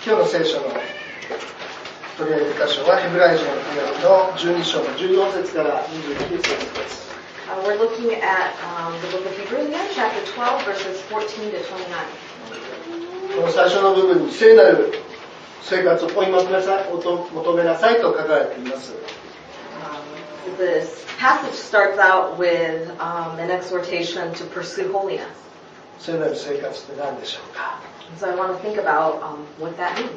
今日の聖書の取り上げる箇所はヘブライ人の手紙の12章の14節から29節です。We're looking at the book of Hebrews again, chapter 12, verses 14 to 29. この最初の部分に聖なる生活を追い求めなさいと書かれています。This passage starts out with an exhortation to pursue holiness. 聖なる生活って何でしょうか。So I want to think about what that means.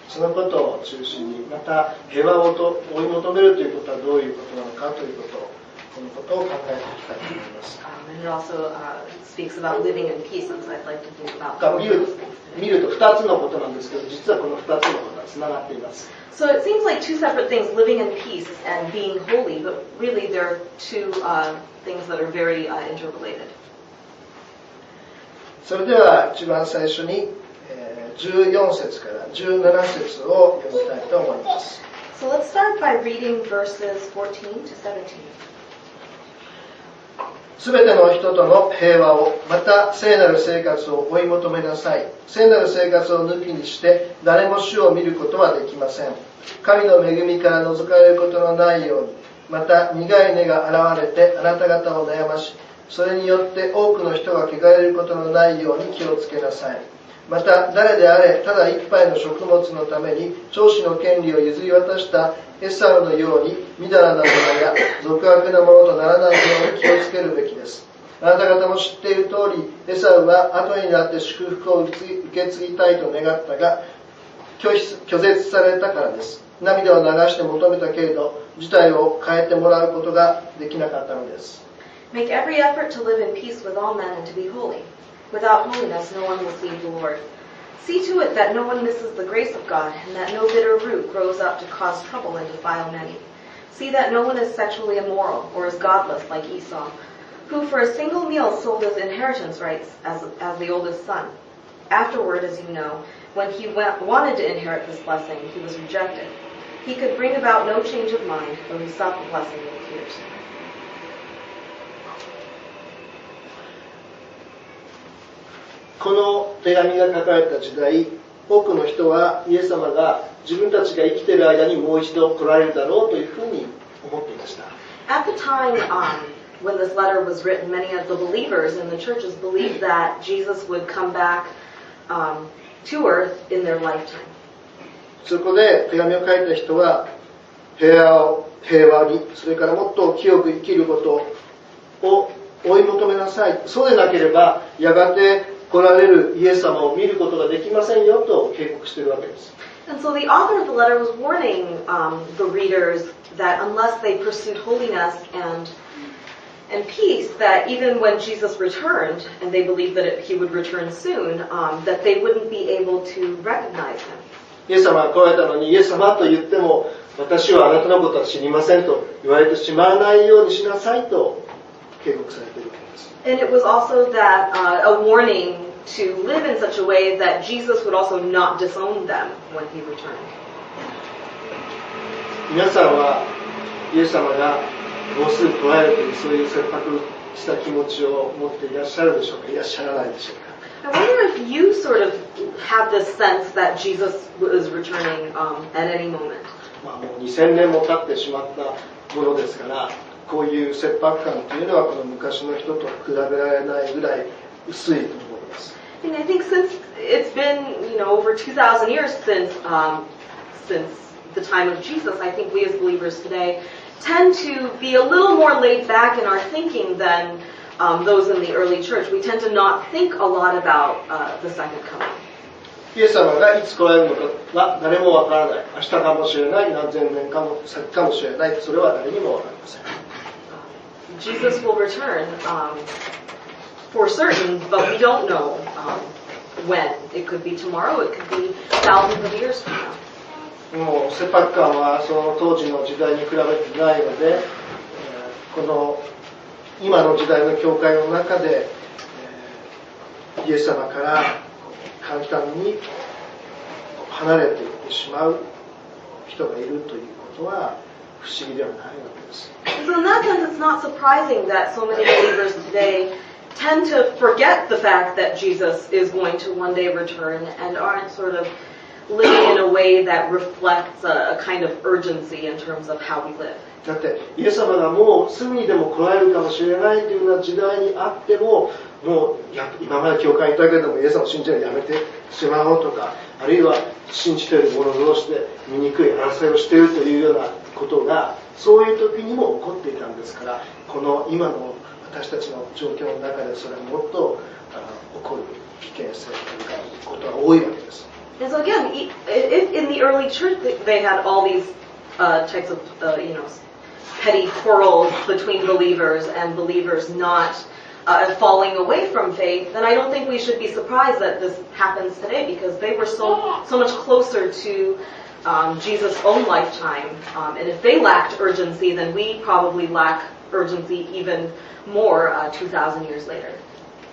そのことを中心に、また平和を追い求めるということはどういうことなのかということを、このことを考えていきたいと思います。And it also speaks about living in peace, and so I'd like to think about 見ると2つのことなんですけど、実はこの2つのことはつながっています。So it seems like two separate things, living in peace and being holy, but really they're two things that are very interrelated. それでは一番最初に14節から17節を読みたいと思います。So let's start by reading verses 14 to 17. すべての人との平和を、また聖なる生活を追い求めなさい。聖なる生活を抜きにして誰も主を見ることはできません。神の恵みから覗かれることのないように、また苦い根が現れてあなた方を悩まし、それによって多くの人が汚れることのないように気をつけなさい。また誰であれ、ただ一杯の食物のために長子の権利を譲り渡したエサウのようにみだらなものや俗悪なものとならないように気をつけるべきです。あなた方も知っている通り、エサウは後になって祝福を受け継ぎたいと願ったが拒絶されたからです。涙を流して求めたけれど事態を変えてもらうことができなかったのです。 Make every effort to live in peace with all men and to be holy. Without holiness, no one will see the Lord. See to it that no one misses the grace of God, and that no bitter root grows up to cause trouble and defile many. See that no one is sexually immoral or is godless like Esau, who for a single meal sold his inheritance rights as the oldest son. Afterward, as you know, when he wanted to inherit this blessing, he was rejected. He could bring about no change of mind, though he sought the blessing with tears. この手紙が書かれた時代、多くの人はイエス様が自分たちが生きている間にもう一度来られるだろうというふうに思っていました。At the time when this letter was written, many of the believers in the churches believed that Jesus would come back to earth in their lifetime. そこで手紙を書いた人は平和に、それからもっと清く生きることを追い求めなさい。そうでなければやがて来られるイエス様を見ることができませんよと警告しているわけです。And so the author of the letter was warning the readers that unless they pursued holiness and peace, that even when Jesus returned, and they believed that he would return soon, that they wouldn't be able to recognize him. イエス様が来られたのにイエス様と言っても私はあなたのことは知りませんと言われてしまわないようにしなさいと警告されているわけです。And it was also that a warning to live in such a way that Jesus would also not disown them when he returned. 皆さんはイエス様がもうすぐ来られるというそういう切迫した気持ちを持っていらっしゃるでしょうか、いらっしゃらないでしょうか。I wonder if you sort of have this sense that Jesus is returning at any moment. もう2000年も経ってしまったものですから、こういう切迫感というのはこの昔の人と比べられないぐらい薄いと思います。And I think since it's been, over 2,000 years since the time of Jesus, I think we as believers today tend to be a little more laid back in our thinking than those in the early church. We tend to not think a lot about the second coming. イエス様がいつ来られるのかは誰もわからない。明日かもしれない、何千年かも先かもしれない。それは誰にもわかりません。Jesus will return for certain, but we don't know when. It could be tomorrow, it could be thousands of years from now. もう切迫感はその当時の時代に比べてないので、この今の時代の教会の中で、イエス様から簡単に離れていってしまう人がいるということは不思議ではないわけです。So in that sense, it's not surprising that so many believers today tend to forget the fact that Jesus is going to one day return and aren't sort of living in a way that reflects a kind of urgency in terms of how we live. だってイエス様がもうすぐにでも来られるかもしれないというような時代にあっても、もう今まで教会にいたけれどもイエス様を信じるのやめてしまおうとか、あるいは信じている者同士で醜い争いをしているというようなことがそういう時にも起こっていたんですから、この今の私たちの状況の中でそれはもっと起こる危険性というかことが多いわけです。And so again, if in the early church they had all these types of petty quarrels between believers and believers not falling away from faith, then I don't think we should be surprised that this happens today, because they were so much closer to Jesus' own lifetime, and if they lacked urgency, then we probably lack urgency even more 2,000 years later.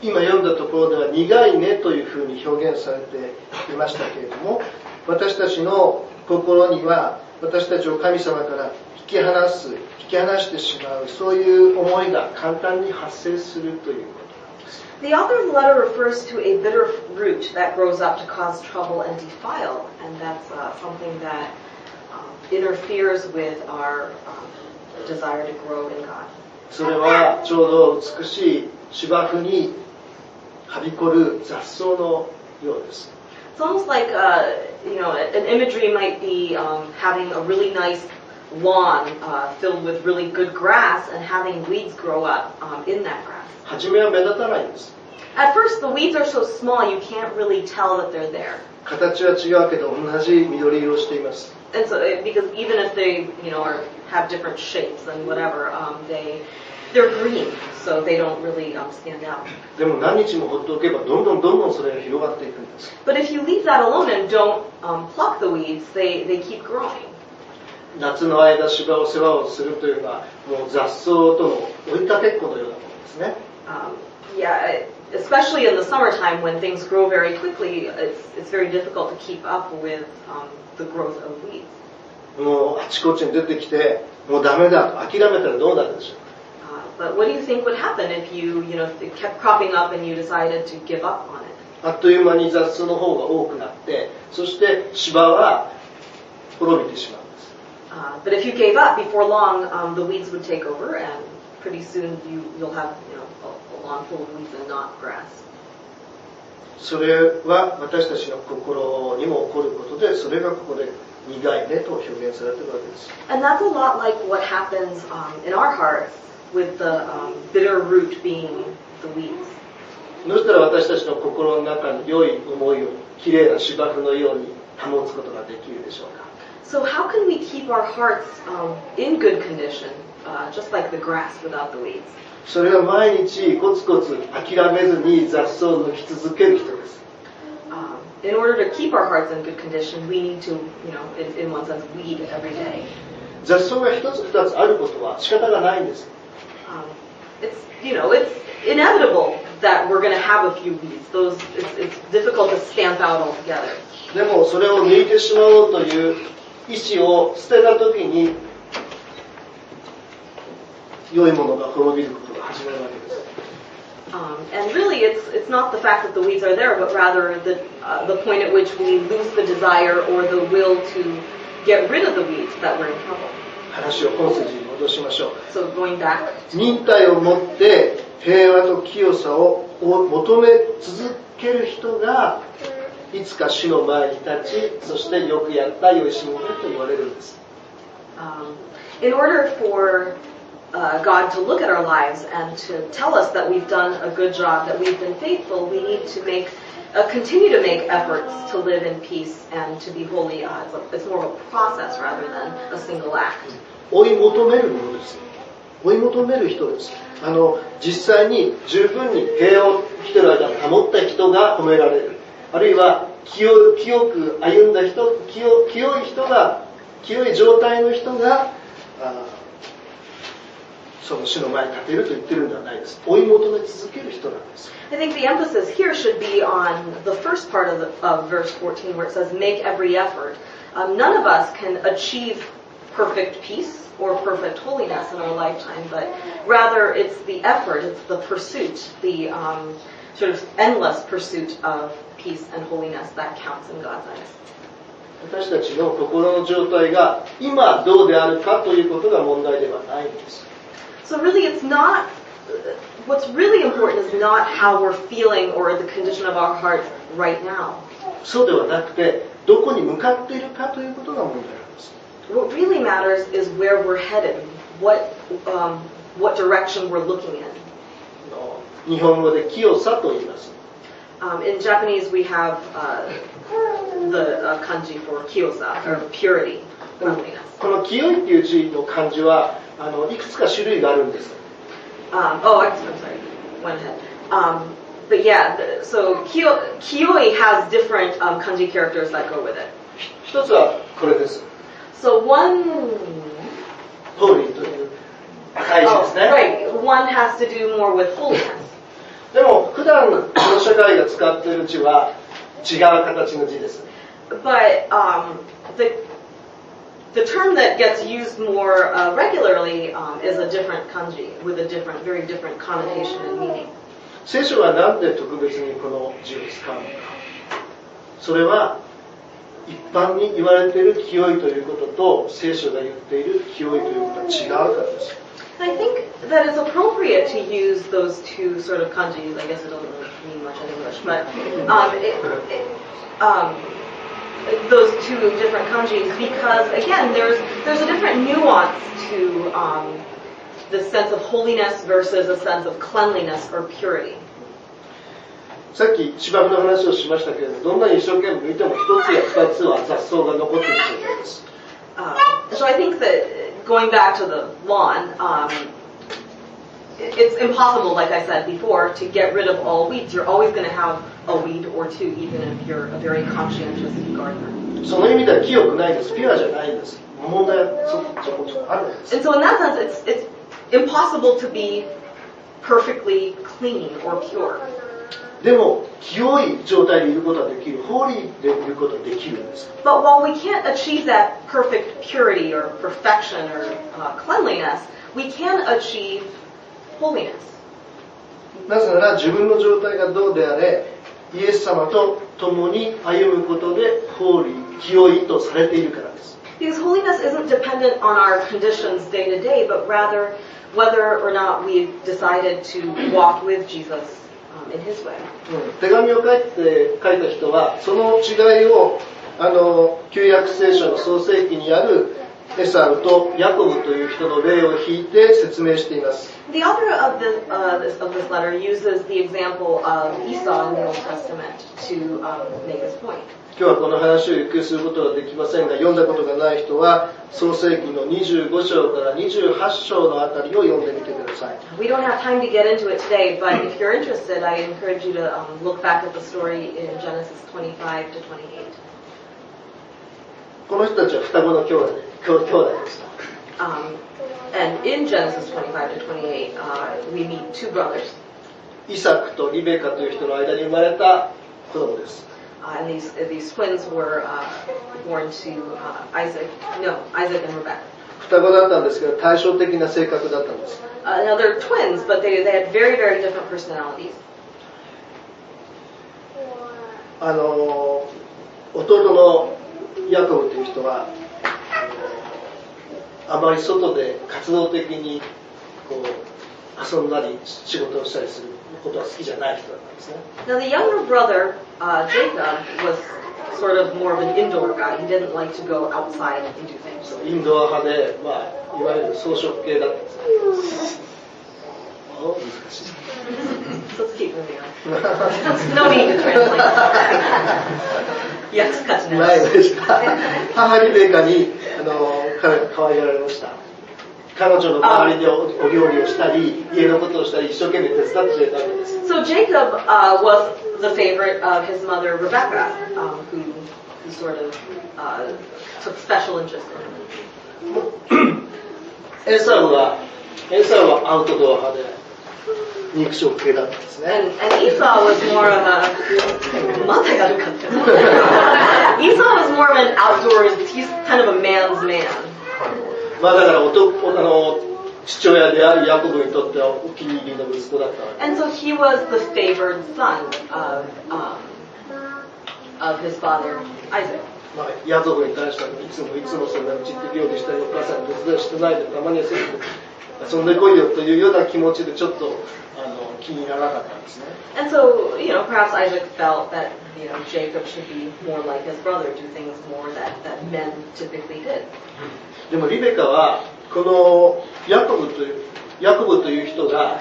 今読んだところでは苦いねというふうに表現されていましたけれども、私たちの心には私たちを神様から引き離してしまう、そういう思いが簡単に発生するということなんです。The author of the letter refers to a bitter root that grows up to cause trouble and defile, and that's something that interferes with our desire to grow in God. それはちょうど美しい芝生にはびこる雑草のようです。It's almost like an imagery might be having a really nice lawn filled with really good grass and having weeds grow up in that grass. 初めは目立たないんです。At first, the weeds are so small you can't really tell that they're there. 形は違うけど同じ緑色をしています。And so, because even if they, have different shapes and whatever, they're green, so they don't really stand out. でも何日も放っておけばどんどんそれが広がっていくんです。But if you leave that alone and don't pluck the weeds, they keep growing. 夏の間芝を世話をするというのはもう雑草との追いかけっこのようなものですね。Especially in the summertime when things grow very quickly, it's very difficult to keep up with the growth of weeds. もうあちこちに出てきてもうダメだと諦めたらどうなるでしょう。But what do you think would happen if it kept cropping up and you decided to give up on it? あっという間に雑草の方が多くなって、そして芝は滅びてしまうんです。But if you gave up before long, the weeds would take over, and pretty soon you'll have a lawn full of weeds and not grass. それは私たちの心にも起こることで、それがここで苦いねと表現されているわけです。And that's a lot like what happens in our hearts with the bitter root being the weeds. どうしたら私たちの心の中に良い思いをきれいな芝生のように保つことができるでしょうか。So how can we keep our hearts in good condition, just like the grass without the weeds? それは毎日コツコツ諦めずに雑草を抜き続ける人です。In order to keep our hearts in good condition, we need to, in one sense, weed every day. 雑草が一つ二つあることは仕方がないんです。It's inevitable that we're going to have a few weeds. It's difficult to stamp out altogether. でもそれを抜いてしまおうという意志を捨てたときに良いものが滅びることが始まるわけです。And really, it's not the fact that the weeds are there, but rather the point at which we lose the desire or the will to get rid of the weeds that we're in trouble. 話を本筋に戻しましょう。 So going back, 忍耐を持って平和と清さを求め続ける人がいつか主の前に立ち、そしてよくやった良いしもべと言われるんです。in order for God to look at our lives and to tell us that we've done a good job, that we've been faithful, we need to continue to make efforts to live in peace and to be holy. It's more of a process rather than a single act. 追い求めるものです。追い求める人です。実際に十分に平和を生きている間に保った人が褒められる。あるいは清く歩んだ人、清い状態の人がその主の前に立てると言ってるんではないです。追い求め続ける人なんです。I think the emphasis here should be on the first part of verse 14 where it says, make every effort. None of us can achieve perfect peace or perfect holiness in our lifetime, but rather it's the effort, it's the pursuit, the sort of endless pursuit of peace and holiness that counts in God's eyes. 私たちの心の状態が今どうであるかということが問題ではないんです。So really it's not, what's really important is not how we're feeling or the condition of our hearts right now. そうではなくて、どこに向かっているかということが問題なんです。What really matters is where we're headed, what direction we're looking in. 日本語で清さと言います。In Japanese we have the kanji for kiyosa, or purity, cleanliness. この清いっていう字の漢字はいくつか種類があるんです。I'm sorry, went ahead. But yeah, so kiyoi has different kanji characters that go with it. 一つはこれです。So one, holy という赤い字ですね。right, one has to do more with holiness. でも普段この社会が使っている字は違う形の字です。But the term that gets used more regularly is a different kanji with a different, very different connotation and meaning. 聖書は何で特別にこの字を使うのか。それは一般に言われている清いということと聖書が言っている清いということは違うからです。I think that it's appropriate to use those two sort of kanjis. I guess it doesn't really mean much in English, but those two different kanjis because again, there's a different nuance to the sense of holiness versus a sense of cleanliness or purity. さっき芝生の話をしましたけれども、どんなに一生懸命抜いても一つや二つは雑草が残っている状態です。So I think that going back to the lawn, it's impossible, like I said before, to get rid of all weeds. You're always going to have a weed or two, even if you're a very conscientious gardener. その意味では清くないです。ピュアじゃないんです。問題はちょこちょこあるんです。And so in that sense, it's impossible to be perfectly clean or pure. でも清い状態でいることはできる。ホーリーでいることはできるんです。But while we can't achieve that perfect purity or perfection or cleanliness, we can achieve holiness. なぜなら自分の状態がどうであれ、イエス様と共に歩むことでホーリー、清いとされているからです。Because holiness isn't dependent on our conditions day to day, but rather whether or not we've decided to walk with Jesus in His way. 手紙を書いた人はその違いを旧約聖書の創世記にあるエサウとヤコブという人の例を引いて説明しています。The author of this letter uses the example of Esau in the Old Testament to make his point. 今日はこの話をゆっくりすることはできませんが、読んだことがない人は創世記の25章から28章のあたりを読んでみてください。We don't have time to get into it today, but if you're interested, I encourage you to look back at the story in Genesis 25 to 28. この人たちは双子の兄弟でした。And in Genesis 25 to 28, we meet two brothers. イサクとリベカという人の間に生まれた子供です。And these twins were born to Isaac and Rebekah. 双子だったんですけど対照的な性格だったんです。Now they're twins, but they had very, very different personalities. 弟のヤコブという人はあまり外で活動的にこう遊んだり仕事をしたりすることは好きじゃない人だったんですね。Now the younger brother, Jacob, was sort of more of an indoor guy. He didn't like to go outside and do things. インドア派で、いわゆる草食系だったんですね。難しい。Let's keep moving on. No need to translate. 役勝ちなんです。母リベカに彼が可愛がられました。彼女の周りでお料理をしたり、家のことをしたり、一生懸命手伝ってくれたわけです。So Jacob was the favorite of his mother Rebekah, who sort of took special interest in him. エサウはアウトドア派で肉食系だったんですね。And Esau was more of a Esau was more of an outdoors. He's kind of a man's man. だから父親であるヤコブにとってはお気に入りの息子だったわけ。 And so he was the favored son of his father Isaac. ヤコブに対してはいつもそんなうちって料理したりお母さんに手伝いしてないでたまにはせず遊んでこいよというような気持ちでちょっと気にならなかったんですね。And so, perhaps Isaac felt that, Jacob should be more like his brother, do things more that men typically did. でもリベカはこのヤコブという人が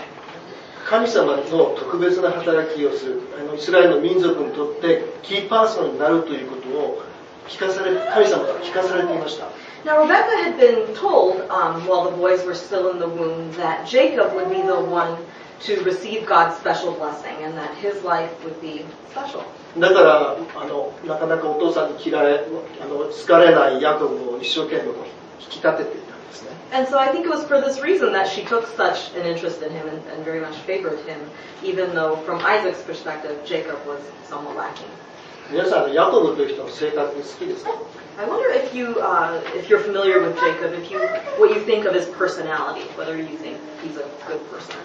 神様の特別な働きをするイスラエルの民族にとってキーパーソンになるということを神様から聞かされていました。Now Rebecca had been told, while the boys were still in the womb, that Jacob would be the one to receive God's special blessing, and that his life would be special. だからなかなかお父さんに好かれないヤコブを一生懸命引き立てていたんですね。And so I think it was for this reason that she took such an interest in him and very much favored him, even though from Isaac's perspective, Jacob was somewhat lacking. 皆さんヤコブという人の性格好きですか？ I wonder if you're familiar with Jacob, what you think of his personality, whether you think he's a good person.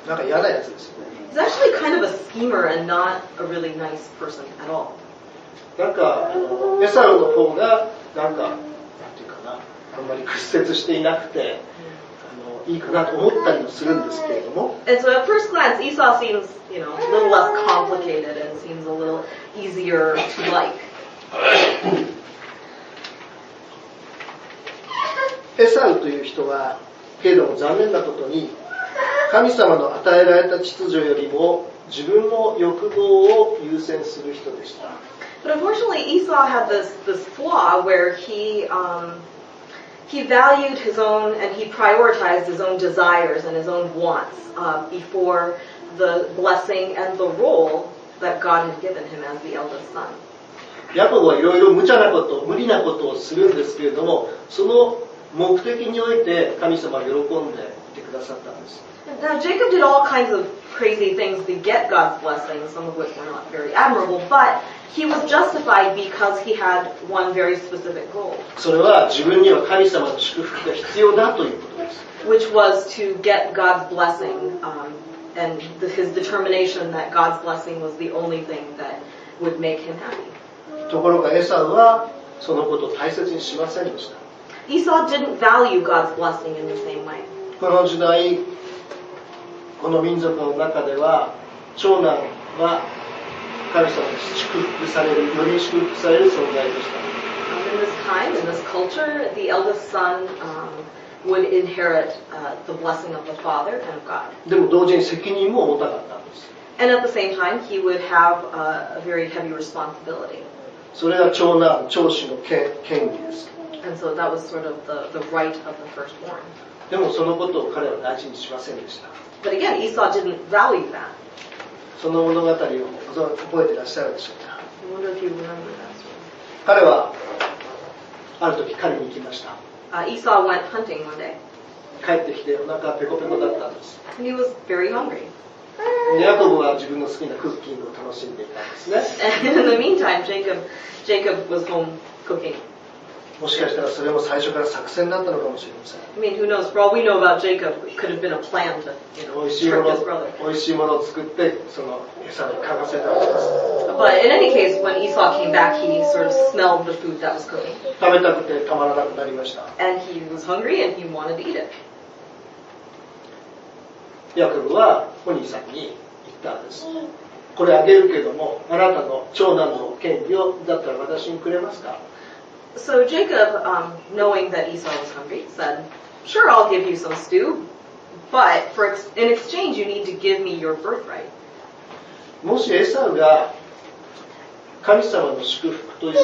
なんか嫌なやつですよね。He's actually kind of a schemer and not a really nice person at all. なんかエサウの方がなんていうかな、あんまり屈折していなくていいかなと思ったりもするんですけれども。And so at first glance, Esau seems, a little less complicated and seems a little easier to like. エサウという人はけれども残念なことに神様の与えられた秩序よりも自分の欲望を優先する人でした。But unfortunately, Esau had this flaw where he valued his own and he prioritized his own desires and his own wants before the blessing and the role that God had given him as the eldest son. ヤコブはいろいろ無茶なこと、無理なことをするんですけれども、その目的において神様は喜んでいてくださったんです。Now Jacob did all kinds of crazy things to get God's blessing, some of which were not very admirable, but he was justified because he had one very specific goal. それは自分には神様の祝福が必要だということです。Which was to get God's blessing and his determination that God's blessing was the only thing that would make him happy. ところがエサウはそのことを大切にしませんでした。Esau didn't value God's blessing in the same way. この時代、この民族の中では長男は神様に祝福される、より祝福される存在でした。In this time, in this culture, the eldest son would inherit the blessing of the father and of God. でも同時に責任も重たかったんです。And at the same time, he would have a very heavy responsibility. それが長男、長子の権利です。And so that was sort of the right of the firstborn. でもそのことを彼は大事にしませんでした。But again, Esau didn't value that. その物語を覚えていらっしゃるでしょうか。I wonder if you remember that story. 彼はある時狩りに行きました。Esau went hunting one day. 帰ってきてお腹ペコペコだったんです。And he was very hungry. ヤコブは自分の好きなクッキングを楽しんでいたんですね。And in the meantime, Jacob was home cooking. もしかしたらそれも最初から作戦だったのかもしれません。I mean, who knows? For all we know about Jacob, it could have been a plan to, 美味しい trick his brother. ものを作ってその餌に嗅がせたわけです。But in any case, when Esau came back, he sort of smelled the food that was cooking. 食べたくてたまらなくなりました。And he was hungry and he wanted to eat it. ヤコブはお兄さんに言ったんです。これあげるけども、あなたの長男の権利をだったら私にくれますか？ So Jacob, knowing that Esau was hungry, said, "Sure, I'll give you some stew, but in exchange, you need to give me your birthright." もしエサウが神様の祝福というこ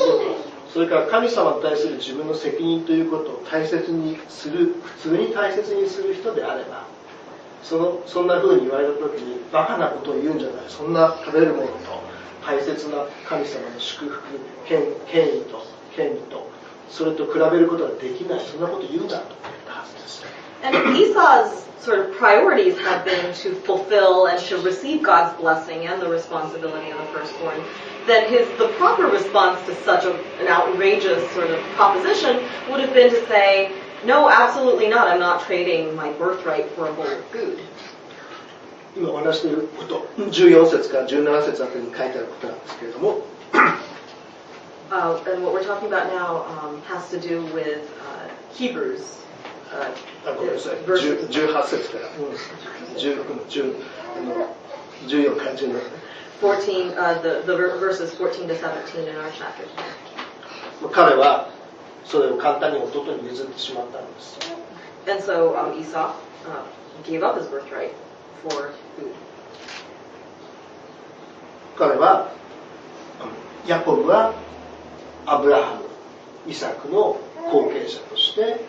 と、それから神様に対する自分の責任ということを大切にする、普通に大切にする人であれば、そんな風に言われた時にバカなことを言うんじゃない。そんな食べるものと大切な神様の祝福、権威と権利とそれと比べることができない。そんなこと言うなと言ったはずです。And if Esau's sort of priorities had been to fulfill and to receive God's blessing and the responsibility of the firstborn, then the proper response to such an outrageous sort of proposition would have been to say, "No, absolutely not. I'm not trading my birthright for a bowl of food." 今お話していること、14節から17節あたりに書いてあることなんですけれども、And what we're talking about now has to do with Hebrews. ごめんなさい。18節から。14から17。14, the verses 14 to 17 in our chapter. 彼はそれを簡単に弟に譲ってしまったんです。And so Esau gave up his birthright for food. 彼はヤコブはアブラハム、イサクの後継者として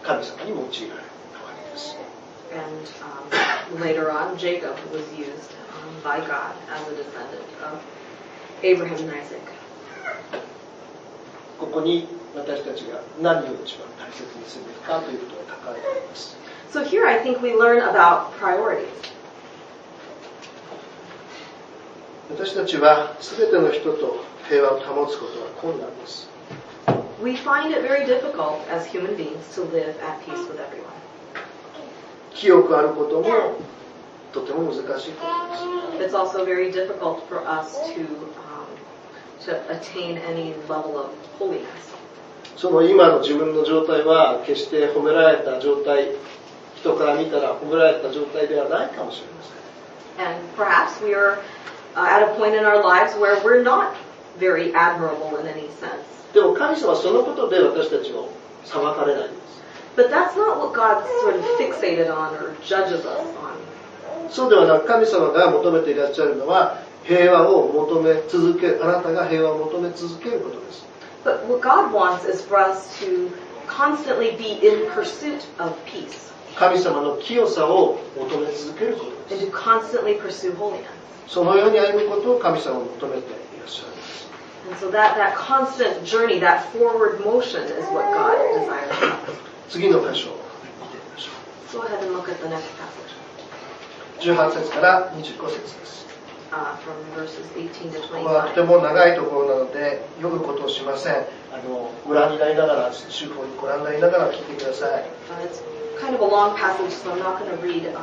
神様に用いられたわけです。And later on, Jacob was used by God as a descendant of Abraham and Isaac. ここに私たちが何を一番大切にするかということが書かれています。So here I think we learn about priorities. 私たちは全ての人と平和を保つことは困難です。We find it very difficult as human beings to live at peace with everyone. 清くあることもとても難しいことです。It's also very difficult for us to attain any level of holiness. その今の自分の状態は決して褒められた状態、人から見たら褒められた状態ではないかもしれません。And perhaps we are at a point in our lives where we're not very admirable in any sense. でも神様はそのことで私たちを裁かれないんです。But that's not what God sort of fixated on or judges us on. そうではなく神様が求めていらっしゃるのは平和を求め続ける、あなたが平和を求め続けることです。But what God wants is for us to constantly be in pursuit of peace. 神様の清さを求め続けることです。And to constantly pursue holiness. そのように歩むことを神様を求めていらっしゃるんです。And so that constant journey, that forward motion is what God desires of us. 次の箇所を見てみましょう。 Go ahead and look at the next passage. 18節から25節です。From verses 18 to ここはとて 25. も長いところなので読むことをしません。ご覧になりながら、週報にご覧になりながら聞いてください。It's kind of a long passage, so I'm not going to read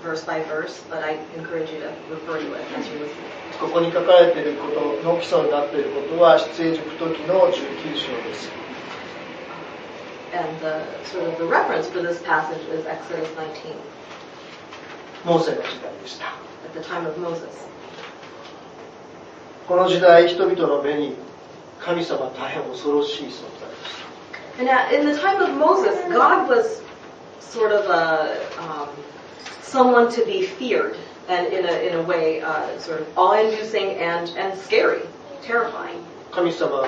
verse by verse, but I encourage you to refer to it as you're listening. ここに書かれていることの基礎になっていることは出エジプト記の19章です。And sort of the reference for this passage is Exodus 19, モーセの時代でした。 at the time of Moses. この時代人々の目に神様は大変恐ろしい存在でした。 And in the time of Moses, God was sort of someone to be feared, and in a way, sort of awe-inducing and scary, terrifying. 神様に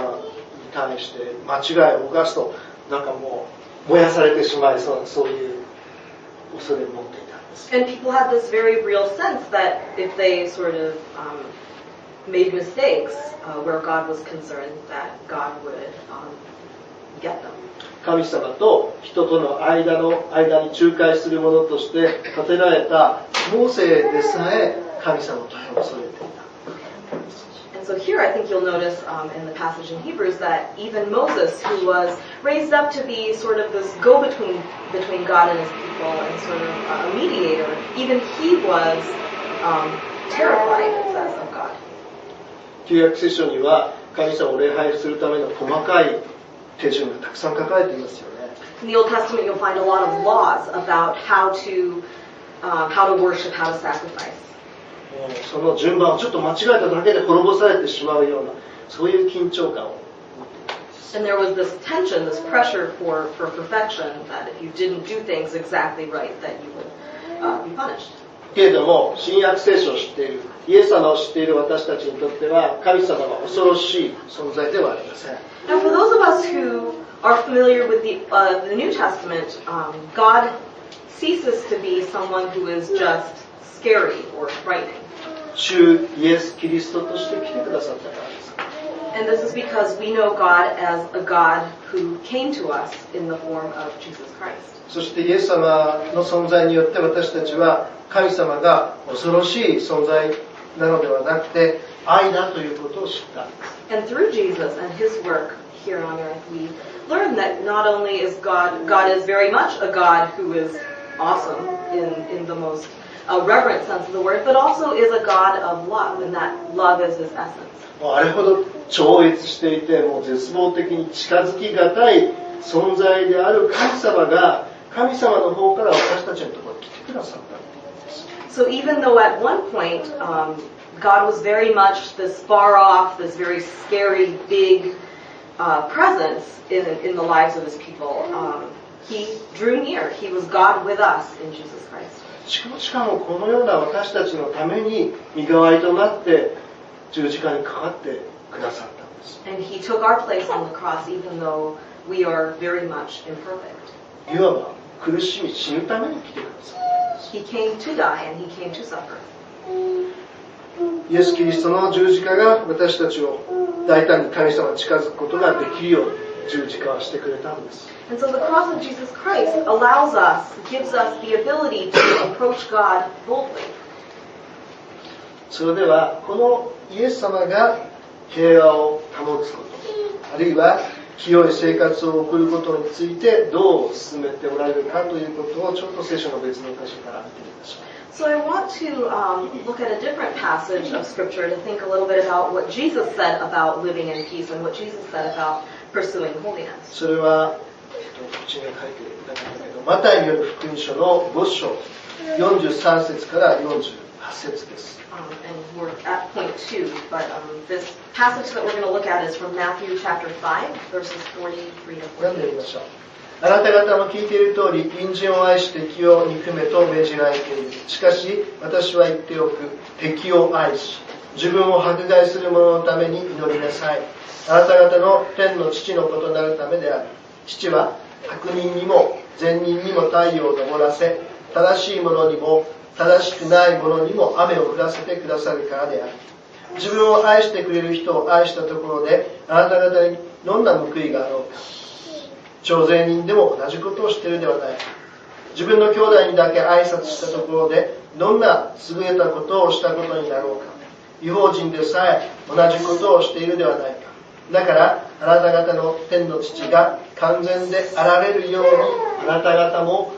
対して間違いを犯すとなんかもう燃やされてしまいそうなそういう恐れを持っていたんです。 And people had this very real sense that if they sort of made mistakes where God was concerned, that God would get them. 神様と人との間に仲介する者として立てられたモーセでさえ神様を大変恐れていた。 And so here I think you'll notice in the passage in Hebrews that even Moses, who was raised up to be sort of this go-between between God and his people and sort of a mediator, even he was terrified, it says, of God. 旧約聖書には神様を礼拝するための細かい手順がたくさん書かれていますよね。 In the Old Testament you'll find a lot of laws about how to worship, how to sacrifice. その順番をちょっと間違えただけで滅ぼされてしまうようなそういう緊張感を持っています。 And there was this tension, this pressure for perfection, that if you didn't do things exactly right, that you would be punished. けれども新約聖書を知っているイエス様を知っている私たちにとっては神様は恐ろしい存在ではありません。 Now for those of us who are familiar with the New Testament, God ceases to be someone who is just scary or frightening. 主イエス・キリストとして来てくださったからです。 And this is because we know God as a God who came to us in the form of Jesus Christ. そしてイエス様の存在によって私たちは神様が恐ろしい存在なのではなくて愛だということを知ったんです。 And through Jesus and His work here on earth, we learn that not only is God is very much a God who is awesome in the most a reverent sense of the word, but also is a God of love, and that love is his essence. あれほど超越していて、もう絶望的に近づきがたい存在である神様が、神様の方から私たちのところに来てくださった。So even though at one point God was very much this far off, this very scary, big presence in the lives of his people, he drew near. He was God with us in Jesus Christ. しかもこのような私たちのために身代わりとなって十字架にかかってくださったんです。And he took our place on the cross, even though we are very much imperfect. いわば苦しみ死ぬために来てくださった。He came to die and he came to suffer. イエス・キリストの十字架が私たちを大胆に神様に近づくことができるように十字架はしてくれたんです。And so the cross of Jesus Christ allows us, gives us the ability to approach God boldly. それではこのイエス様が平和を保つこと、あるいは清い生活を送ることについてどう進めておられるかということをちょっと聖書の別の箇所から見てみましょう。So I want to look at a different passage of Scripture to think a little bit about what Jesus said about living in peace and what Jesus said about pursuing holiness. それは、こっちに書いてなかったけど、マタイによる福音書の5章43節から48節です。And we're at point 2, but this passage that we're going to look at is from Matthew chapter 5, verses 43 to 読んでみ 48. ましょう。あなた方も聞いている通り、隣人を愛し敵を憎めと命じられている。しかし、私は言っておく。敵を愛し、自分を迫害する者のために祈りなさい。あなた方の天の父の子となるためである。父は、悪人にも善人にも太陽を昇らせ、正しい者にも正しくない者にも雨を降らせてくださるからである。自分を愛してくれる人を愛したところで、あなた方にどんな報いがあろうか。徴税人でも同じことをしているではないか。自分の兄弟にだけ挨拶したところでどんな優れたことをしたことになろうか。異邦人でさえ同じことをしているではないか。だからあなた方の天の父が完全であられるようにあなた方も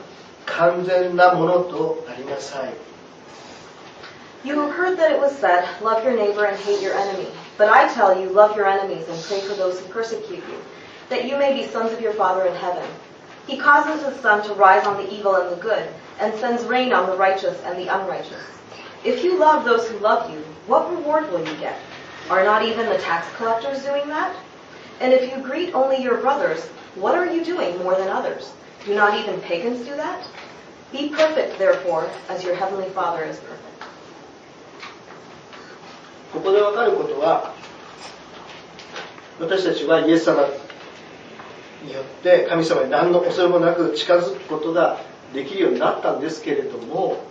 完全なものとなりなさい。 You have heard that it was said, love your neighbor and hate your enemy. But I tell you, love your enemies and pray for those who persecute you, that you may be sons of your Father in heaven. He causes his sun to rise on the evil and the good, and sends rain on the righteous and the unrighteous. If you love those who love you, what reward will you get? Are not even the tax collectors doing that? And if you greet only your brothers, what are you doing more than others? Do not even pagans do that? Be perfect, therefore, as your heavenly Father is perfect. ここで分かることは、私たちはイエス様によって神様に何の恐れもなく近づくことができるようになったんですけれども、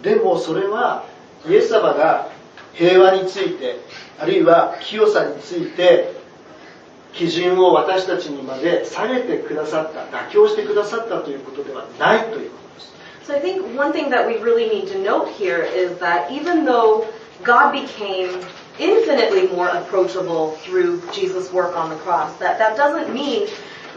でもそれはイエス様が平和について、あるいは清さについて基準を私たちにまで下げてくださった、妥協してくださったということではないということです。 So I think one thing that we really need to note here is that even though God became infinitely more approachable through Jesus' work on the cross, that doesn't mean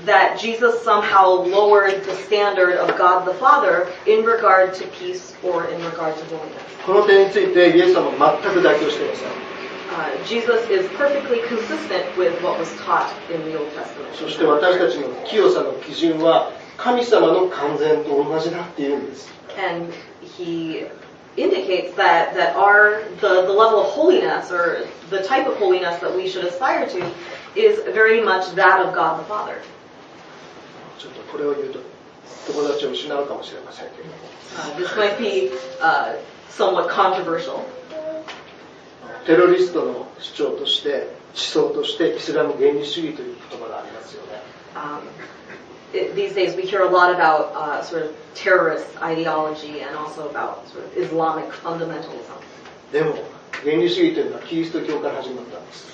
that Jesus somehow lowered the standard of God the Father in regard to peace or in regard to holiness. この点についてイエス様は全く妥協していません。Jesus is perfectly consistent with what was taught in the Old Testament. そして私たちの清さの基準は神様の完全と同じだっていうんです。 And he indicates that the level of holiness or the type of holiness that we should aspire to is very much that of God the Father. ちょっとこれを言うと友達を失うかもしれませんけれども、This might be somewhat controversial. テロリストの主張として思想としてイスラム原理主義という言葉がありますよね。These days we hear a lot about sort of terrorist ideology and also about sort of Islamic fundamentalism. でも原理主義というのはキリスト教から始まったんです。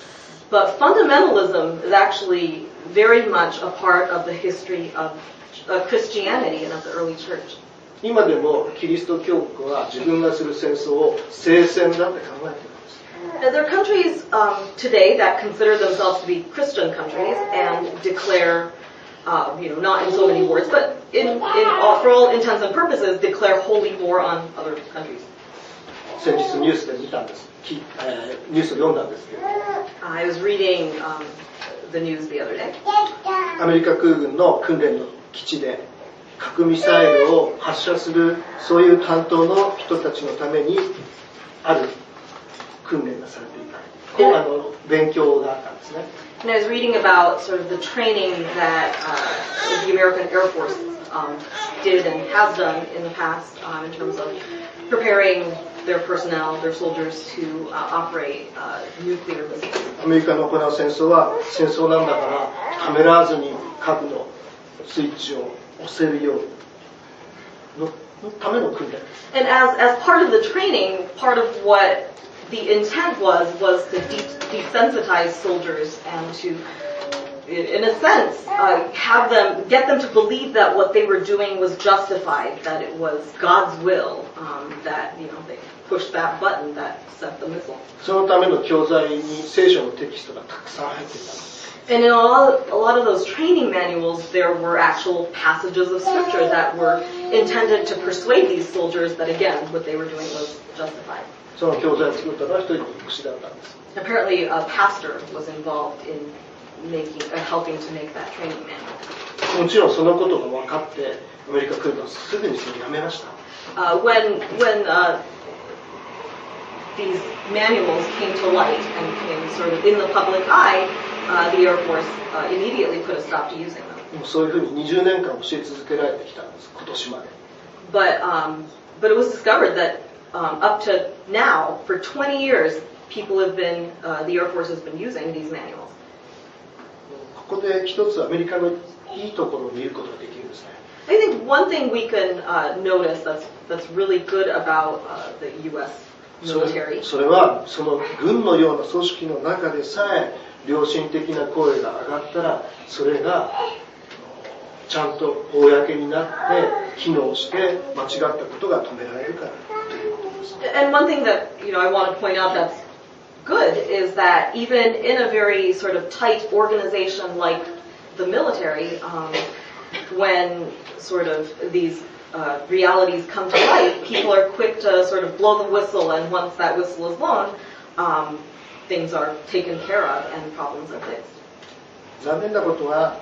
But fundamentalism is actually very much a part of the history of Christianity and of the early church. 今でもキリスト教国は自分がする戦争を聖戦だって考えているんです。There are countries today that consider themselves to be Christian countries and declare, not in so many words, but for all intents and purposes, declare holy war on other countries. 先日ニュースで見たんです、ニュースを読んだんですけど、I was reading the news the other day. アメリカ空軍の訓練の基地で核ミサイルを発射するそういう担当の人たちのためにある訓練がされていた、勉強があったんですね。And I was reading about sort of the training that the American Air Force did and has done in the past in terms of preparing their personnel, their soldiers to operate nuclear missiles. アメリカの行う戦争は戦争なんだからためらわずに核のスイッチを押せるようにのための訓練です。And as part of the training, part of what the intent was to desensitize soldiers and to, in a sense, get them to believe that what they were doing was justified, that it was God's will, that they pushed that button that sent the missile. そのための教材に聖書のテキストがたくさん入っていたんです。And in a lot of those training manuals, there were actual passages of scripture that were intended to persuade these soldiers that, again, what they were doing was justified. その教材を作ったのは一人の牧師だったんです。Apparently, a pastor was involved in helping to make that training manual. もちろんそのことが分かってアメリカ空軍はすぐにそれをやめました。When these manuals came to light and came sort of in the public eye, the Air Force immediately put a stop to using them. そういうふうに20年間教え続けられてきたんです、今年まで。But it was discovered that up to now, for 20 years, the Air Force has been using these manuals. ここで一つアメリカのいいところを見ることができるんですね。I think one thing we can notice that's really good about the U.S. military. それはその軍のような組織の中でさえ良心的な声が上がったらそれがちゃんと公になって機能して間違ったことが止められるからということです。And one thing that I want to point out that's good is that even in a very sort of tight organization like the military, when sort of these realities come to light, people are quick to sort of blow the whistle, and once that whistle is blown, things are taken care of and problems are fixed. 残念なことは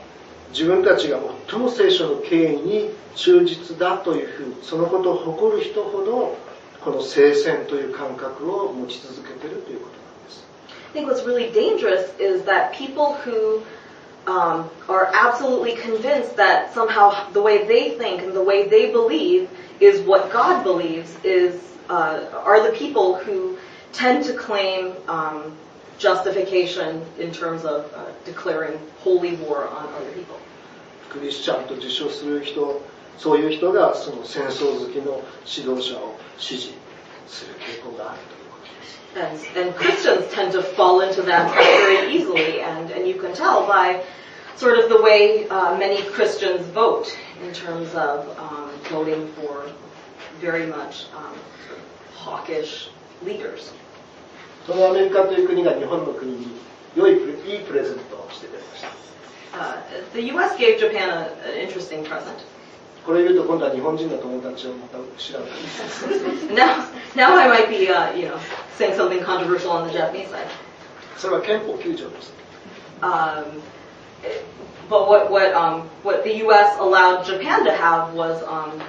自分たちが最も聖書の権威に忠実だというふうにそのことを誇る人ほどこの聖戦という感覚を持ち続けているということなんです。I think what's really dangerous is that people who are absolutely convinced that somehow the way they think and the way they believe is what God believes are the people who tend to claim justification in terms of declaring holy war on other people. クリスチャンと自称する人、そういう人がその戦争好きの指導者を支持する傾向があるということです。And Christians tend to fall into that very easily, and you can tell by sort of the way many Christians vote in terms of voting for very much hawkish leaders. そのアメリカという国が日本の国にいいプレゼントをしてくれました。The U.S. gave Japan an interesting present. これを言うと今度は日本人の友達をまた知らない。Now I might be, saying something controversial on the Japanese side. それは憲法9条です。But what the U.S. allowed Japan to have was,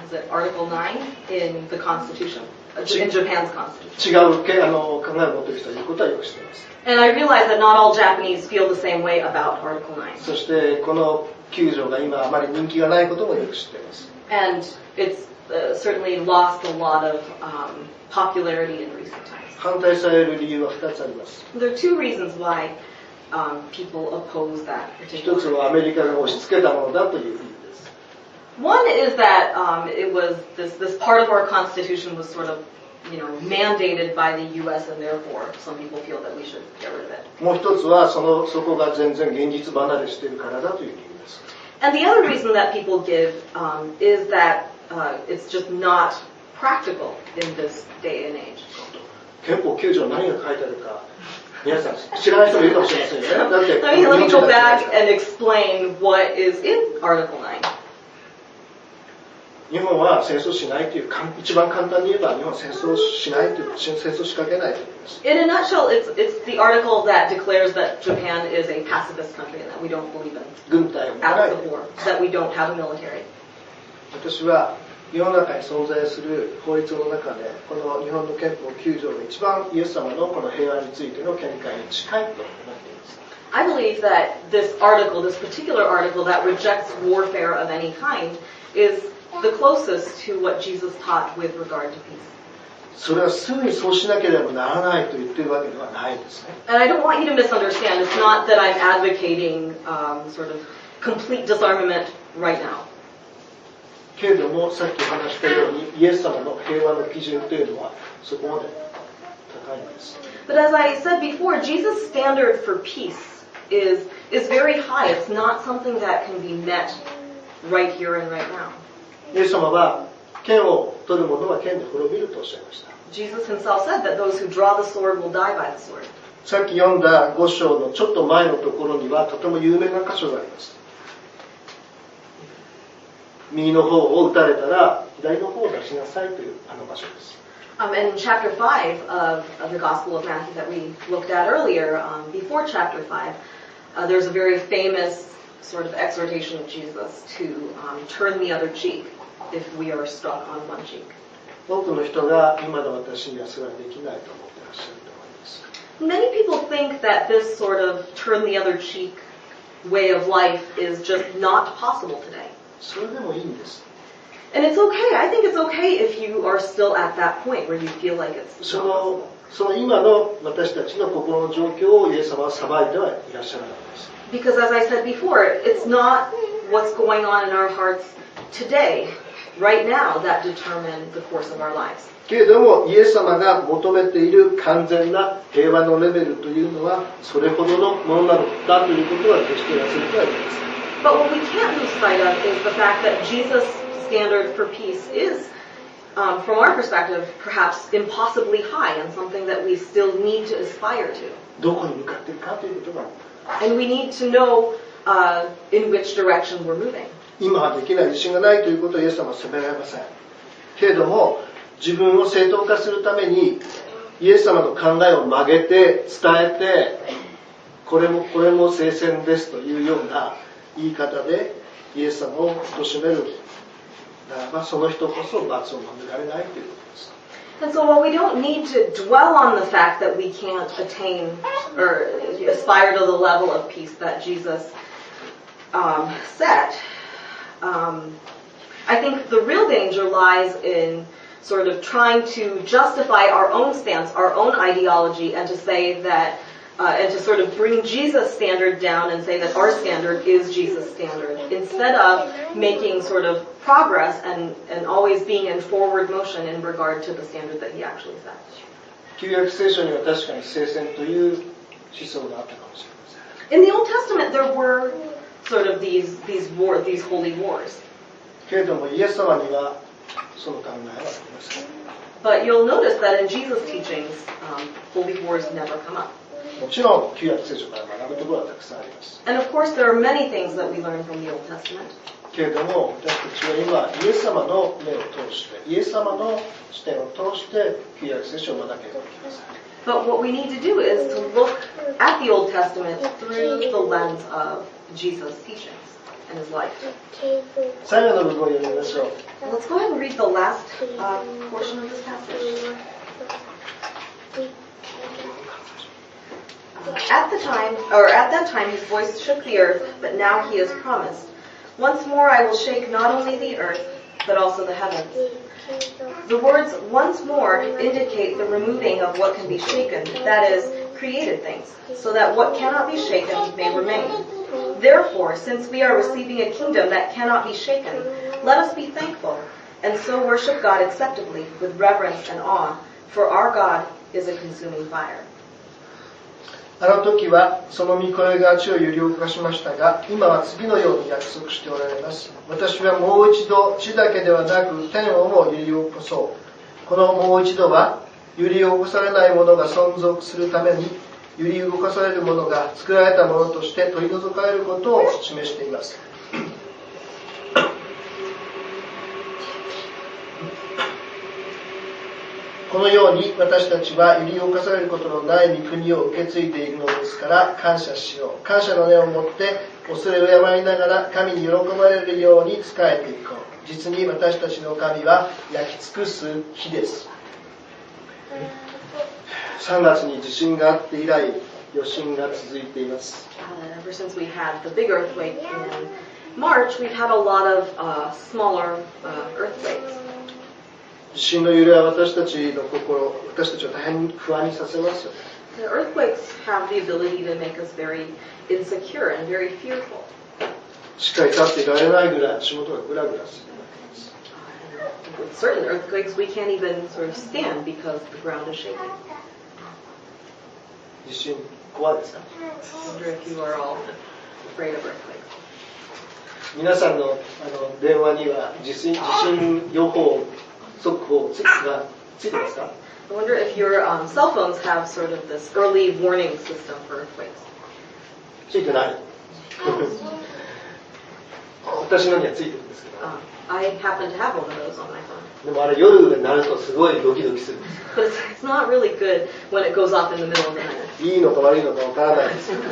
is it Article 9 in the Constitution, in Japan's Constitution. 違う考えを持っている人がいることはよく知っています。And I realize that not all Japanese feel the same way about Article 9. そしてこの9条が今あまり人気がないこともよく知っています。And it's certainly lost a lot of popularity in recent times. 反対される理由は2つあります。There are two reasons why people oppose that 一つ particular. はアメリカが押し付けたものだという理由です。One is that it was this part of our Constitution was sort of mandated by the U.S. and therefore some people feel that we should get rid of it. もう一つはそこが全然現実離れしているからだという理由です。And the other reason that people give is that it's just not practical in this day and age. 憲法9条何が書いてあるか皆さん知らない人もいるかもしれませんよね。だって Let me go back and explain what is in Article 9. 日本は戦争しないという、一番簡単に言えば日本は戦争しないという、戦争仕掛けないということです。In a nutshell, it's the article that declares that Japan is a pacifist country and that we don't believe in 軍隊を持たない acts of war, that we don't have a military. 私は世の中に存在する法律の中で、この日本の憲法9条が一番イエス様のこの平和についての見解に近いと思っています。I believe that this article, this particular article that rejects warfare of any kind, is the closest to what Jesus taught with regard to peace. それはすぐにそうしなければならないと言っているわけではないですね。And I don't want you to misunderstand. It's not that I'm advocating sort of complete disarmament right now. けれども、さっき話したように、イエス様の平和の基準というのはそこまで高いんです。But as I said before, Jesus' standard for peace is very high. It's not something that can be met right here and right now. イエス様は剣を取る者は剣で滅びるとおっしゃいました。Jesus himself said that those who draw the sword will die by the sword. さっき読んだ5章のちょっと前のところにはとても有名な箇所があります。右の方を打たれたら左の方を出しなさいというあの場所です。In chapter 5 of the Gospel of Matthew that we looked at earlier, before chapter 5, there's a very famous sort of exhortation of Jesus to turn the other cheek if we are stuck on one cheek. 多くの人が今の私にはそれはできないと思ってらっしゃると思います。Many people think that this sort of turn the other cheek way of life is just not possible today. それでもいいんです And it's okay. I think it's okay if you are still at that point where you feel like it's そ not の possible. 今の私たちの心の状況をイエス様は裁いてはいらっしゃらないんです。 Because as I said before, it's not what's going on in our hearts today, right now, that determine the course of our lives. けれどもイエス様が求めている完全な平和のレベルというのはそれほどのものなのだということは決して忘れてはいけません。 But what we can't lose sight of is the fact that Jesus' standard for peace is, from our perspective, perhaps impossibly high and something that we still need to aspire to. どこに向かっているかということが And we need to know in which direction we're moving. 今はできない自信がないということをイエス様は責められません。けれども自分を正当化するためにイエス様の考えを曲げて伝えてこれも聖戦ですというような言い方でイエス様を貶めるならばその人こそ罰を免れられないということです。 And so while we don't need to dwell on the fact that we can't attain or aspire to the level of peace that Jesus set, I think the real danger lies in sort of trying to justify our own stance, our own ideology, and to say that, and to sort of bring Jesus' standard down and say that our standard is Jesus' standard, instead of making sort of progress and always being in forward motion in regard to the standard that he actually set. 旧約聖書には確かに聖戦という思想があったかもしれません。 In the Old Testament, there were sort of these holy wars. けれどもイエス様にはその考えはありません。 But you'll notice that in Jesus' teachings, holy wars never come up. もちろん旧約聖書から学ぶところはたくさんあります。 And of course, there are many things that we learn from the Old Testament. けれども私たちは今イエス様の目を通してイエス様の視点を通して旧約聖書を学ばなければいけません。 But what we need to do is to look at the Old Testament through the lens of Jesus' teachings and his life. 最後の部分を読みましょう。 Let's go ahead and read the last portion of this passage. At that time, his voice shook the earth, but now he has promised. Once more I will shake not only the earth, but also the heavens. The words once more indicate the removing of what can be shaken, that is, created things, so that what cannot be shaken may remain. Therefore, since we are receiving a kingdom that cannot be shaken, let us be thankful, and so worship God acceptably with reverence and awe, for our God is a consuming fire. あの時はその御声が地を揺り動かしましたが、今は次のように約束しておられます。私はもう一度地だけではなく天をも揺り起こそう。このもう一度は揺り起こされないものが存続するために、揺り動かされるものが作られたものとして取り除かれることを示しています。このように私たちは揺り動かされることのない御国を受け継いでいるのですから感謝しよう。感謝の念を持って恐れを敬いながら神に喜ばれるように仕えていこう。実に私たちの神は焼き尽くす火です。3月に地震があって以来余震が続いています。Ever since we had the big earthquake in March, we've had a lot of smaller earthquakes. 地震の揺れは私たちの心、私たちを大変不安にさせますよね。The earthquakes have the ability to make us very insecure and very fearful. しっかり立っていられないぐらい足元がグラグラする。With certain earthquakes, we can't even sort of stand because the ground is shaking. 地震怖いですか？ I wonder if you are all afraid of earthquakes. 皆さんの電話には地震予報速報がついてますか？ I wonder if your cell phones have sort of this early warning system for earthquakes. ついてない。私のにはついてるんですけど。I happen to have one of those on my phone. でもあれ夜になるとすごいドキドキするんです。But it's not really good when it goes off in the middle of the night. いいのか悪いのかわからないですけど。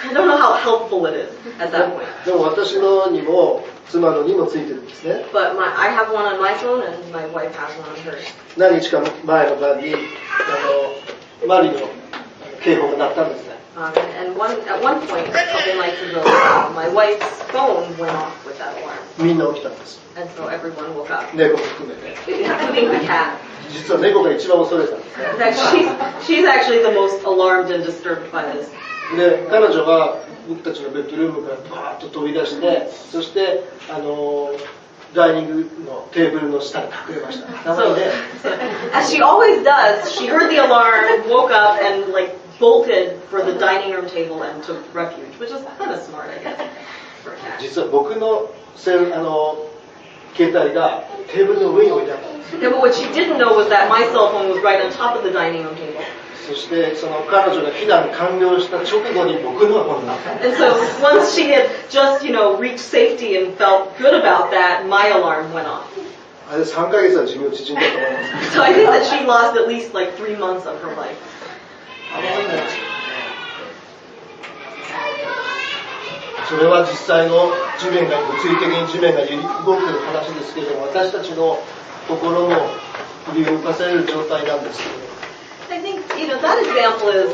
I don't know how helpful it is at that point. でも私のにも妻のにもついてるんですね。But I have one on my phone and my wife has one on hers. 何日か前の晩にマリの警報が鳴ったんですね。And at one point, a couple nights ago, my wife's phone went off with that alarm. みんな起きたんです。And so everyone woke up, 猫も含めて。 including the cat. 実は猫が一番恐れたんですね。In fact, she's actually the most alarmed and disturbed by this. で、彼女は僕たちのベッドルームからバーッと飛び出して、そしてダイニングのテーブルの下に隠れました。なので、as she always does, she heard the alarm, woke up, and bolted for the dining room table and took refuge, which is kind of smart, I guess, for a cat. 実は僕の携帯がテーブルの上に置いてあったんです。Yeah, but what she didn't know was that my cell phone was right on top of the dining room table. そしてその彼女が避難完了した直後に僕のがこんなったんです。And so once she had just, reached safety and felt good about that, my alarm went off. あれ3ヶ月は寿命縮んだと思います。So I think that she lost at least 3 months of her life. それは実際の地面が物理的に地面が揺り動く話ですけれども、私たちの心も揺り動かされる状態なんですけれども。I think, that example is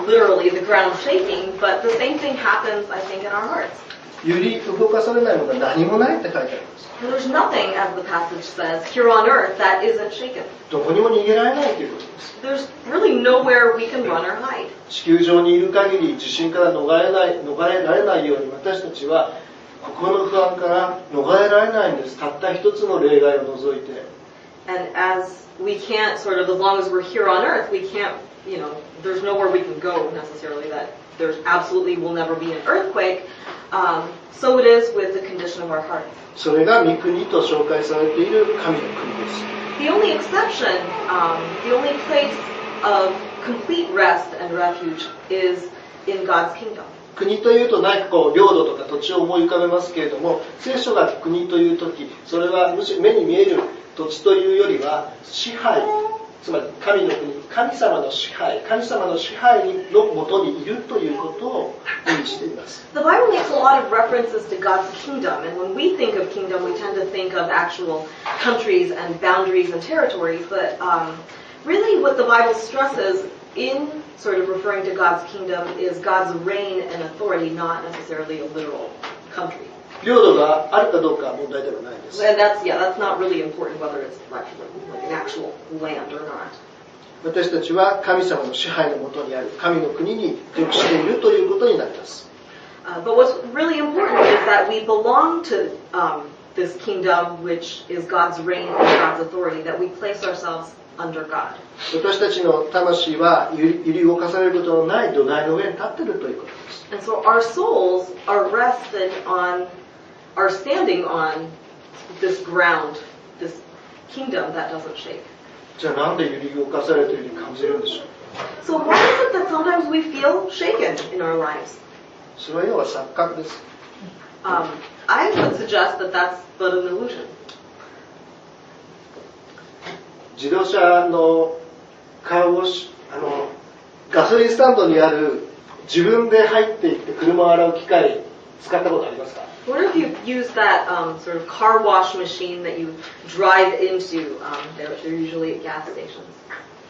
literally the ground shaking, but the same thing happens, I think, in our hearts. 揺り動かされないものが何もないって書いてあります。There's nothing, as the passage says, here on earth that isn't shaken. どこにも逃げられないということです。There's really nowhere we can run or hide. 地球上にいる限り地震から逃れられないように私たちは心の不安から逃れられないんです。たった一つの例外を除いて。And as we can't as long as we're here on earth, we can't, there's nowhere we can go necessarily that there's absolutely will never be an earthquake. So it is with the condition of our hearts. それが御国と紹介されている神の国です。The only exception, the only place of complete rest and refuge is in God's kingdom. 国というと何か領土とか土地を思い浮かべますけれども、聖書が国というとき、それはむしろ目に見える土地というよりは支配、つまり神の国、神様の支配のもとにいるということを意味しています。The Bible makes a lot of references to God's kingdom, and when we think of kingdom, we tend to think of actual countries and boundaries and territories, but really what the Bible stresses in sort of referring to God's kingdom is God's reign and authority, not necessarily a literal country. 領土があるかどうかは問題ではないです。And that's not really important whether it's an actual land or not. 私たちは神様の支配のもとにある神の国に属しているということになります。But what's really important is that we belong to this kingdom, which is God's reign and God's authority, that we place ourselves under God. 私たちの魂は揺り動かされることのない土台の上に立っているということです。And so our souls are standing on this ground, this kingdom that doesn't shake. じゃあなんで揺り動かされているように感じるんでしょう。 So why is it that sometimes we feel shaken in our lives? それは要は錯覚です。I would suggest that that's but an illusion. 自動車のカーウォッシュ、ガソリンスタンドにある自分で入っていって車を洗う機械使ったことありますか？ What if you use that sort of car wash machine that you drive into? They're usually at gas stations.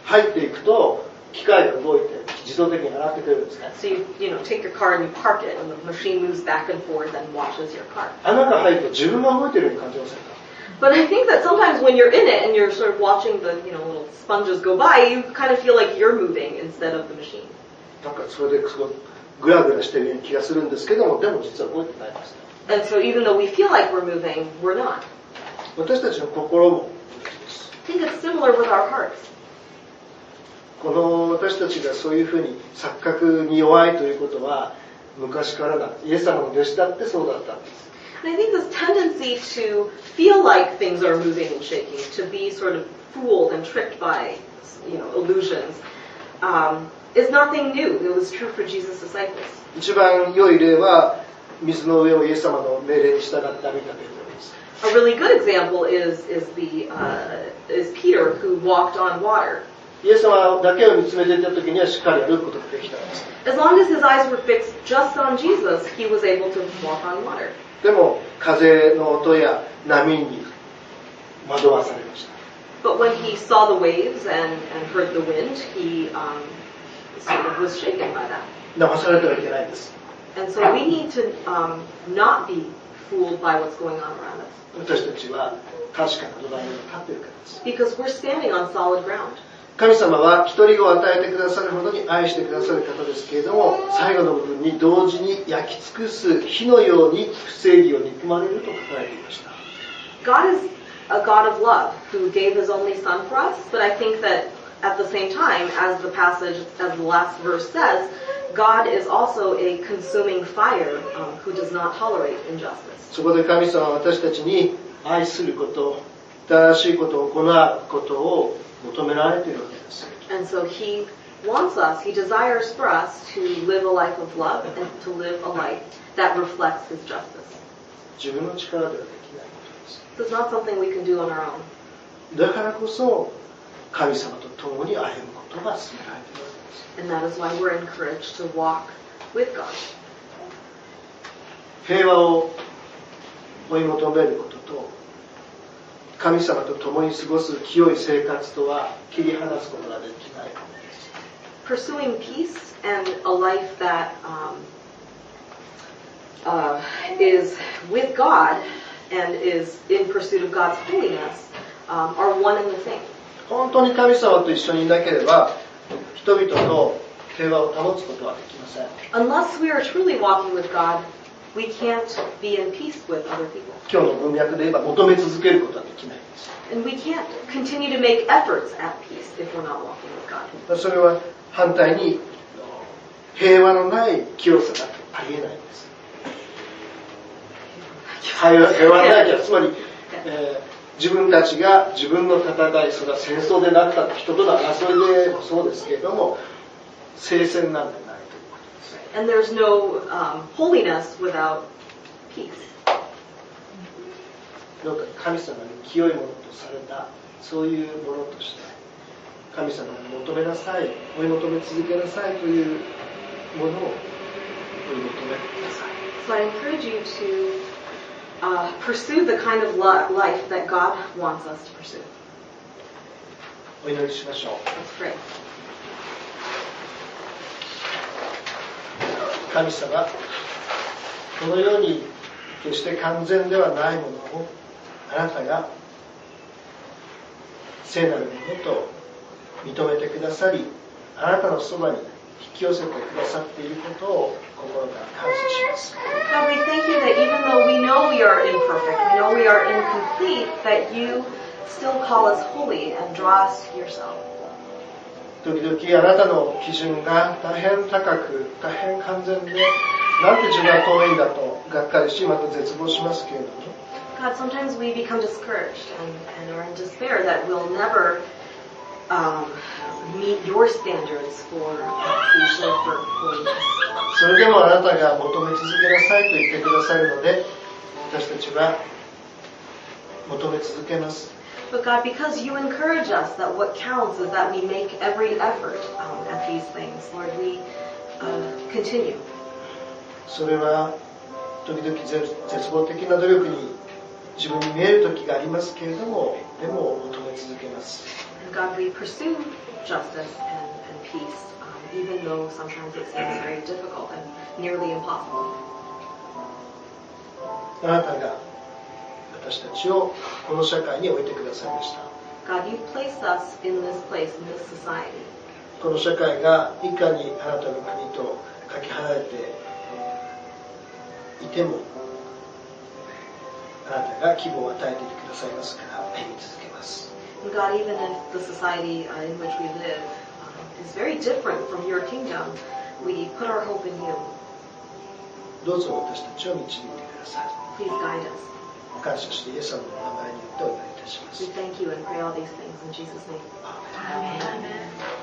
入っていくと機械が動いて自動的に洗ってくれるんですね。 So you take your car and you park it, and the machine moves back and forth and washes your car. あの中入ると自分が動いてるように感じませんか？ But I think that sometimes when you're in it and you're sort of watching the little sponges go by, you kind of feel like you're moving instead of the machine. なんかそれですごいグラグラしてるような気がするんですけども、でも実は動いてないですね。 And so even though we feel like we're moving, we're not. 私たちの心も同じです。 I think it's similar with our hearts. この私たちがそういうふうに錯覚に弱いということは昔からだ。イエス様の弟子だってそうだったんです。 And I think this tendency to feel like things are moving and shaking, to be sort of fooled and tricked by, illusions, is nothing new. It was true for Jesus' disciples. 一番良い例は水の上をイエス様の命令に従って歩いたということです。 A really good example is Peter, who walked on water. イエス様だけを見つめていた時にはしっかり歩くことができたんです。 As long as his eyes were fixed just on Jesus, he was able to walk on water. でも風の音や波に惑わされました。 But when he saw the waves and heard the wind, he sort of was shaken by that. 騙されてはいけないんです。 And so we need to not be fooled by what's going on around us. 私たちは確かな土台に立っているからです。 Because we're standing on solid ground. 神様は独り子を与えてくださるほどに愛してくださる方ですけれども、最後の部分に同時に焼き尽くす火のように不正義を憎まれると書かれていました。 God is a God of love who gave his only son for us, but I think that at the same time, as the last verse says, God is also a consuming fire who does not tolerate injustice. そこで神様は私たちに愛すること、正しいことを行うことを求められているわけです。 And so he wants us, he desires for us to live a life of love and to live a life that reflects his justice. 自分の力ではできないことです。 This is not something we can do on our own. だからこそ神様と共に歩むことが進められているわけです。 And that is why we're encouraged to walk with God. 平和を追い求めることと神様と共に過ごす清い生活とは切り離すことができないものです。 Pursuing peace and a life that is with God and is in pursuit of God's holiness are one and the same. 本当に神様と一緒にいなければ人々と平和を保つことはできません。 Unless we are truly walking with God, we can't be in peace with other people. 今日の文脈で言えば求め続けることはできないんです。 And we can't continue to make efforts at peace if we're not walking with God. それは反対に平和のない清さだとありえないんです。平和のない清さ、つまり、自分たちが自分の戦い、それは戦争でなった人との争いでもそうですけれども、聖戦なんてないということです。 And there's no holiness without peace. どうか神様に清いものとされたそういうものとして神様に求めなさい、追い求め続けなさいというものを追い求めてください。 So I encourage you to pursue the kind of life that God wants us to pursue. お祈りしましょう。 Let's pray. 神様、このように決して完全ではないものをあなたが聖なるものと認めてくださり、あなたのそばに引き寄せてくださっていることを心から感謝します。 God, we thank you that even though we know we are imperfect, we know we are incomplete, that you still call us holy and draw us to yourself. 時々あなたの基準が大変高く、大変完全で、なんて自分は遠いんだとがっかりし、また絶望しますけれども、God, sometimes we become discouraged and are in despair that we'll never meet your standards for holiness. それでもあなたが求め続けなさいと言ってくださるので、私たちは求め続けます。But God, because you encourage us that what counts is that we make every effort at these things, Lord, we continue. それは時々絶望的な努力に自分に見える時がありますけれども、でも求め続けます。And God, we pursue justice and peace, even though sometimes it seems very difficult and nearly impossible. あなたが私たちをこの社会に置いてくださいました。God, you placed us in this place, in this society. この社会がいかにあなたの国とかけ離れていても、あなたが希望を与えていてくださいますから歩み続けます。And God, even if the society in which we live is very different from your kingdom, we put our hope in you. どうぞ私たちを導いてください。Please guide us. 感謝してイエス様の名前によってお祈りいたします。We thank you and pray all these things in Jesus' name. Amen. Amen.